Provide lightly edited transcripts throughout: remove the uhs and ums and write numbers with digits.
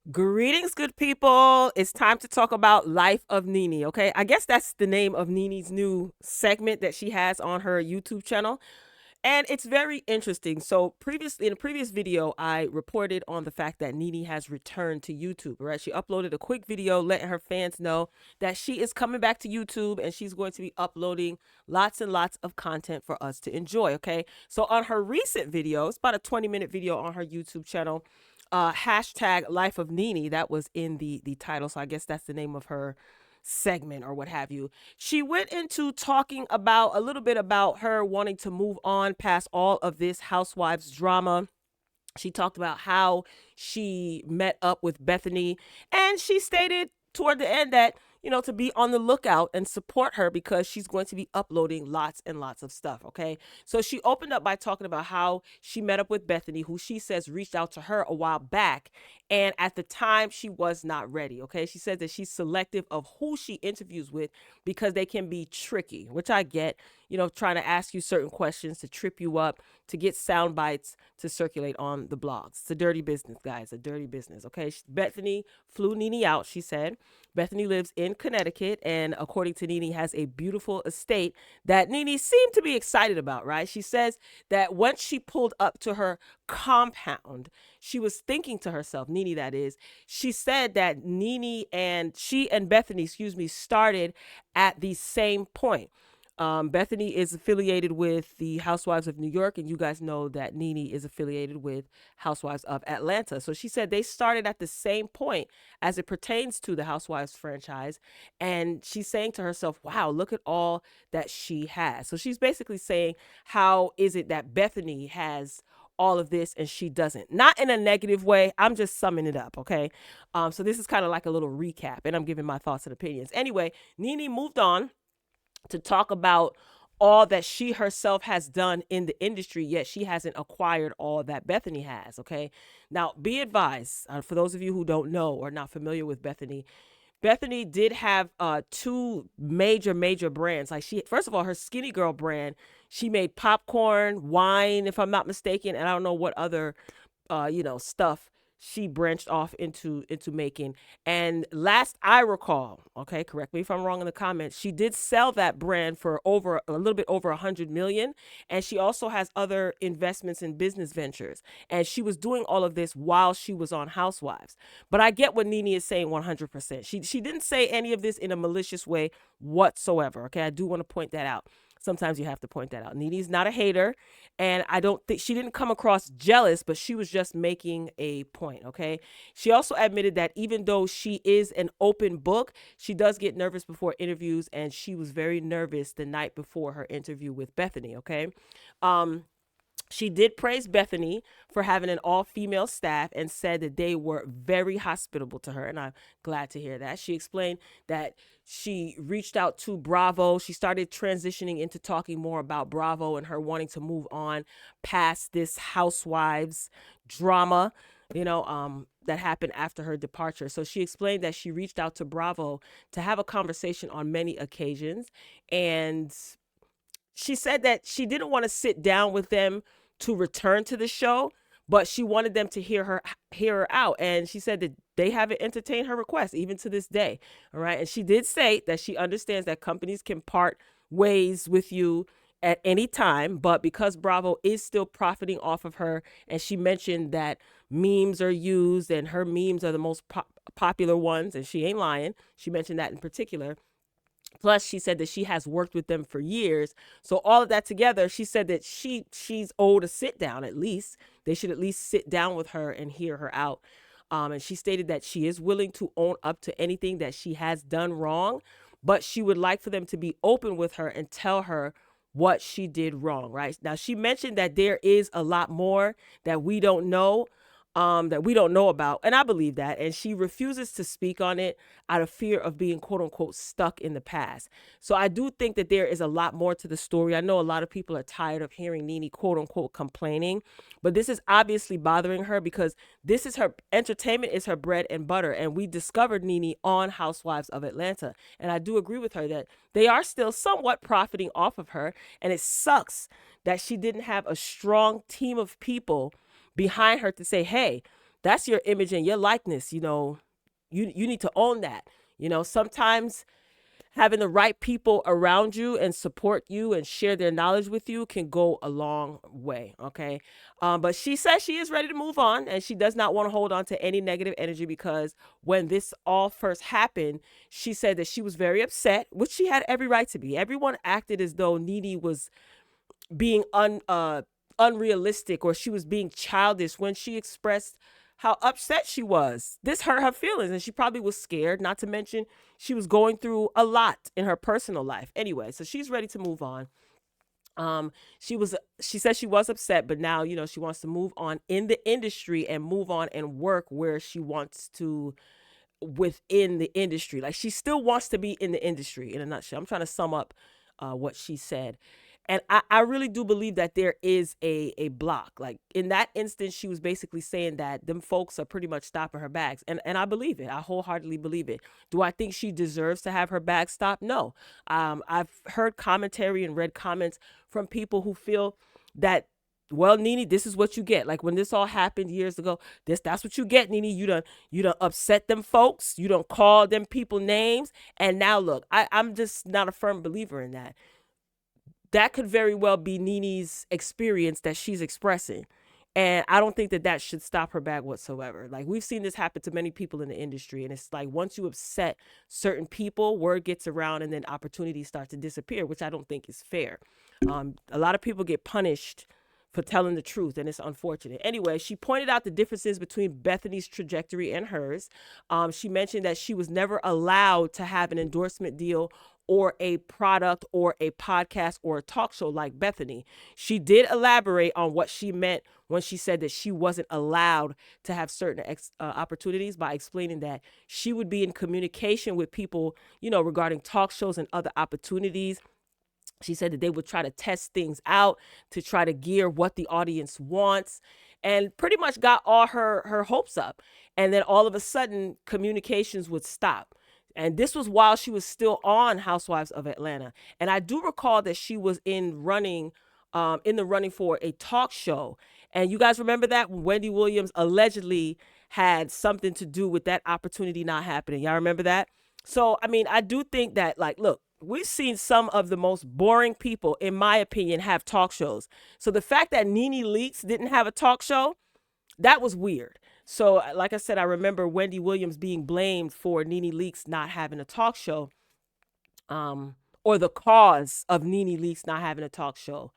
Greetings, good people. It's time to talk about Life of Nene, okay? I guess that's the name of Nene's new segment that she has on her YouTube channel. And it's very interesting. So previously, in a previous video, I reported on the fact that Nene has returned to YouTube, right? She uploaded a quick video letting her fans know that she is coming back to YouTube and she's going to be uploading lots and lots of content for us to enjoy, okay? So on her recent video, it's about a 20-minute video on her YouTube channel, hashtag Life of Nene, that was in the title. So I guess that's the name of her segment or what have you. She went into talking about a little bit about her wanting to move on past all of this housewives drama. She talked about how she met up with Bethany, and she stated toward the end that, to be on the lookout and support her because she's going to be uploading lots and lots of stuff. Okay. So she opened up by talking about how she met up with Bethany, who she says reached out to her a while back. And at the time, she was not ready. Okay. She said that she's selective of who she interviews with because they can be tricky, which I get, trying to ask you certain questions to trip you up, to get sound bites to circulate on the blogs. It's a dirty business, guys, a dirty business. Okay. Bethany flew Nene out, she said. Bethany lives in Connecticut, and according to Nene, has a beautiful estate that Nene seemed to be excited about, right? She says that once she pulled up to her compound, she was thinking to herself, Nene that is, she said that Nene and she and Bethany, started at the same point. Bethany is affiliated with the Housewives of New York, and you guys know that Nene is affiliated with Housewives of Atlanta. So she said they started at the same point as it pertains to the Housewives franchise. And she's saying to herself, wow, look at all that she has. So she's basically saying, how is it that Bethany has all of this and she doesn't? Not in a negative way. I'm just summing it up, okay? So this is kind of like a little recap, and I'm giving my thoughts and opinions. Anyway, Nene moved on to talk about all that she herself has done in the industry, yet she hasn't acquired all that Bethany has. Okay. Now, be advised, for those of you who don't know or not familiar with Bethany, Bethany did have two major brands. Like, she, first of all, her Skinny Girl brand, she made popcorn, wine, if I'm not mistaken, and I don't know what other stuff she branched off into making. And last I recall, okay, correct me if I'm wrong in the comments, she did sell that brand for over a little bit over 100 million. And she also has other investments in business ventures. And she was doing all of this while she was on Housewives. But I get what Nene is saying 100%. She didn't say any of this in a malicious way whatsoever. Okay, I do want to point that out. Sometimes you have to point that out. Nene's not a hater, and I don't think she didn't come across jealous, but she was just making a point, okay? She also admitted that even though she is an open book, she does get nervous before interviews, and she was very nervous the night before her interview with Bethany, okay? She did praise Bethany for having an all-female staff and said that they were very hospitable to her, and I'm glad to hear that. She explained that she reached out to Bravo. She started transitioning into talking more about Bravo and her wanting to move on past this housewives drama, that happened after her departure. So she explained that she reached out to Bravo to have a conversation on many occasions, and she said that she didn't want to sit down with them to return to the show, but she wanted them to hear her out. And she said that they haven't entertained her request even to this day. All right. And she did say that she understands that companies can part ways with you at any time, but because Bravo is still profiting off of her, and she mentioned that memes are used and her memes are the most popular ones, and she ain't lying. She mentioned that in particular. Plus, she said that she has worked with them for years. So all of that together, she said that she's owed a sit down at least. They should at least sit down with her and hear her out. And she stated that she is willing to own up to anything that she has done wrong, but she would like for them to be open with her and tell her what she did wrong, right? Now, she mentioned that there is a lot more that we don't know, about. And I believe that. And she refuses to speak on it out of fear of being quote unquote stuck in the past. So I do think that there is a lot more to the story. I know a lot of people are tired of hearing Nene quote unquote complaining, but this is obviously bothering her because this is her entertainment, is her bread and butter. And we discovered Nene on Housewives of Atlanta. And I do agree with her that they are still somewhat profiting off of her. And it sucks that she didn't have a strong team of people behind her to say, hey, That's your image and your likeness. You need to own that. Sometimes having the right people around you and support you and share their knowledge with you can go a long way. Okay. But she says she is ready to move on, and she does not want to hold on to any negative energy, because when this all first happened, she said that she was very upset, which she had every right to be. Everyone acted as though Nene was being unrealistic, or she was being childish when she expressed how upset she was. This hurt her feelings, and she probably was scared, not to mention she was going through a lot in her personal life. Anyway, so she's ready to move on. She said she was upset, but now, she wants to move on in the industry and move on and work where she wants to within the industry. Like, she still wants to be in the industry, in a nutshell. I'm trying to sum up what she said. And I really do believe that there is a block. Like, in that instance, she was basically saying that them folks are pretty much stopping her bags. And I believe it. I wholeheartedly believe it. Do I think she deserves to have her bag stopped? No. I've heard commentary and read comments from people who feel that, well, Nene, this is what you get. Like, when this all happened years ago, that's what you get, Nene. You done upset them folks. You don't call them people names. And now look, I'm just not a firm believer in that. That could very well be Nene's experience that she's expressing. And I don't think that that should stop her bag whatsoever. Like, we've seen this happen to many people in the industry. And it's like, once you upset certain people, word gets around and then opportunities start to disappear, which I don't think is fair. A lot of people get punished for telling the truth, and it's unfortunate. Anyway, she pointed out the differences between Bethany's trajectory and hers. She mentioned that she was never allowed to have an endorsement deal or a product or a podcast or a talk show like Bethany. She did elaborate on what she meant when she said that she wasn't allowed to have certain opportunities, by explaining that she would be in communication with people, regarding talk shows and other opportunities. She said that they would try to test things out to try to gear what the audience wants, and pretty much got all her hopes up. And then all of a sudden, communications would stop. And this was while she was still on Housewives of Atlanta. And I do recall that she was in the running for a talk show. And you guys remember that Wendy Williams allegedly had something to do with that opportunity not happening. Y'all remember that? So, I mean, I do think that, like, look, we've seen some of the most boring people, in my opinion, have talk shows. So the fact that Nene Leakes didn't have a talk show, that was weird. So, like I said, I remember Wendy Williams being blamed for Nene Leakes not having a talk show, or the cause of Nene Leakes not having a talk show.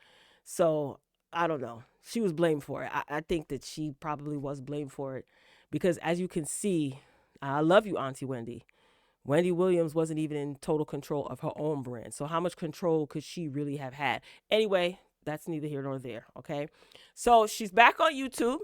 So, I don't know. She was blamed for it. I think that she probably was blamed for it, because, as you can see, I love you, Auntie Wendy. Wendy Williams wasn't even in total control of her own brand. So how much control could she really have had? Anyway, that's neither here nor there, okay? So she's back on YouTube,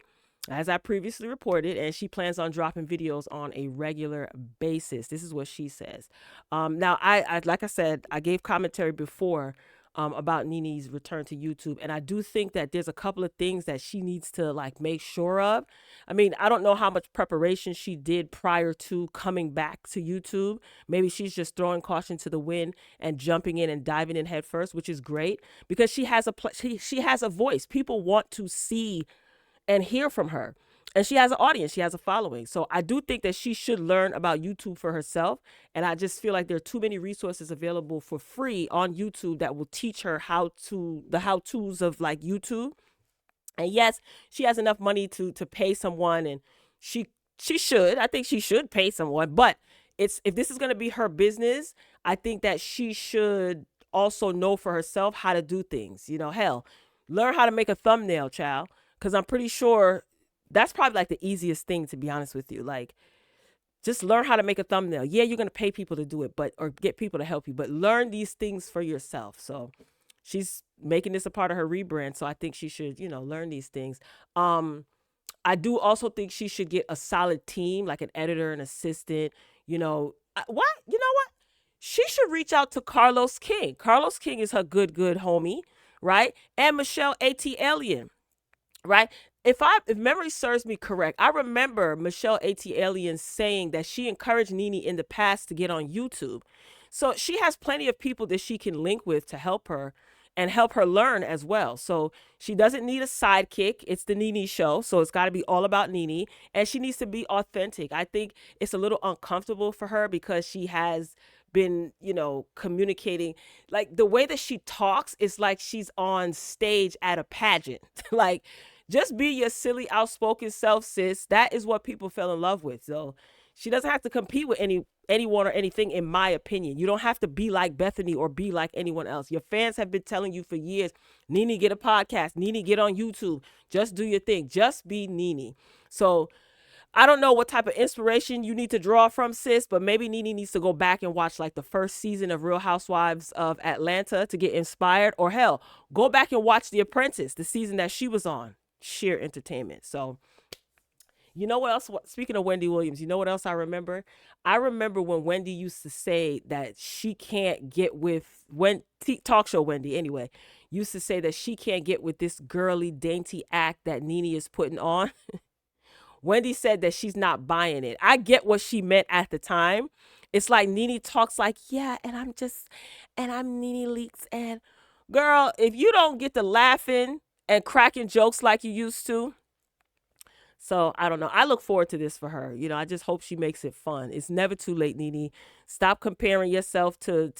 as I previously reported, and she plans on dropping videos on a regular basis. This is what she says. Now, I like I said, I gave commentary before about Nene's return to YouTube, and I do think that there's a couple of things that she needs to, like, make sure of. I mean, I don't know how much preparation she did prior to coming back to YouTube. Maybe she's just throwing caution to the wind and jumping in and diving in head first, which is great, because she has a voice. People want to see and hear from her. And she has an audience. She has a following. So I do think that she should learn about YouTube for herself. And I just feel like there are too many resources available for free on YouTube that will teach her the how-tos of, like, YouTube. And yes, she has enough money to pay someone, and she should. I think she should pay someone. But if this is going to be her business, I think that she should also know for herself how to do things. Hell, learn how to make a thumbnail, child. Because I'm pretty sure that's probably, like, the easiest thing, to be honest with you. Like, just learn how to make a thumbnail. Yeah, you're going to pay people to do it, or get people to help you, but learn these things for yourself. So she's making this a part of her rebrand. So I think she should, learn these things. I do also think she should get a solid team, like an editor, an assistant, what? You know what? She should reach out to Carlos King. Carlos King is her good homie, right? And Michelle A.T. Alien, right? If memory serves me correct, I remember Michelle A.T. Alien saying that she encouraged Nene in the past to get on YouTube. So she has plenty of people that she can link with to help her. and help her learn as well. So she doesn't need a sidekick. It's the Nene show. So it's got to be all about Nene. And she needs to be authentic. I think it's a little uncomfortable for her because she has been, communicating. Like the way that she talks is like she's on stage at a pageant. Like, just be your silly, outspoken self, sis. That is what people fell in love with. So she doesn't have to compete with anyone or anything, in my opinion. You don't have to be like Bethany or be like anyone else. Your fans have been telling you for years, Nene, get a podcast. Nene, get on YouTube. Just do your thing. Just be Nene. So I don't know what type of inspiration you need to draw from, sis, but maybe Nene needs to go back and watch like the first season of Real Housewives of Atlanta to get inspired. Or hell, go back and watch The Apprentice, the season that she was on. Sheer entertainment. So you know what else? Speaking of Wendy Williams, you know what else I remember? I remember when Wendy used to say that she can't get with talk show Wendy anyway used to say that she can't get with this girly dainty act that Nene is putting on. Wendy said that she's not buying it. I get what she meant at the time. It's like Nene talks like, yeah, and I'm Nene Leakes. And girl, if you don't get to laughing and cracking jokes like you used to, so I don't know. I look forward to this for her. I just hope she makes it fun. It's never too late, Nene. Stop comparing yourself to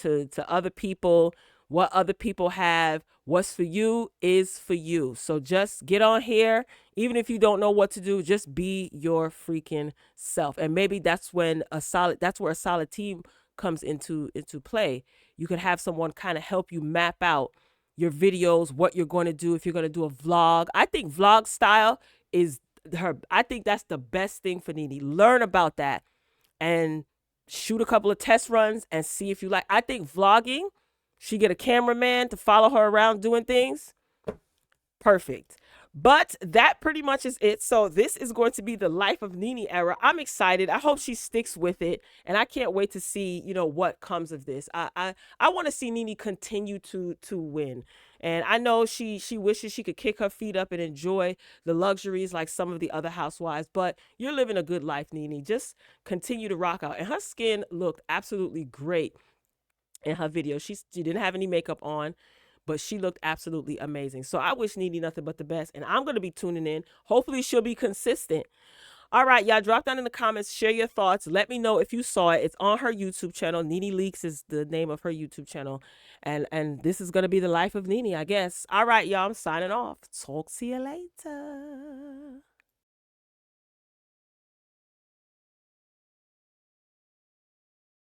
other people, what other people have. What's for you is for you. So just get on here. Even if you don't know what to do, just be your freaking self. And maybe that's where a solid team comes into play. You can have someone kind of help you map out your videos, what you're going to do. If you're going to do a vlog, I think vlog style is I think that's the best thing for Nene. Learn about that and shoot a couple of test runs and see if you like. I think vlogging, she get a cameraman to follow her around doing things. Perfect. But that pretty much is it. So this is going to be the Life of Nene era. I'm excited. I hope she sticks with it. And I can't wait to see, what comes of this. I want to see Nene continue to win. And I know she wishes she could kick her feet up and enjoy the luxuries like some of the other housewives. But you're living a good life, Nene. Just continue to rock out. And her skin looked absolutely great in her video. She didn't have any makeup on, but she looked absolutely amazing. So I wish Nene nothing but the best. And I'm going to be tuning in. Hopefully she'll be consistent. All right, y'all, drop down in the comments. Share your thoughts. Let me know if you saw it. It's on her YouTube channel. Nene Leakes is the name of her YouTube channel. And this is going to be the Life of Nene, I guess. All right, y'all, I'm signing off. Talk to you later.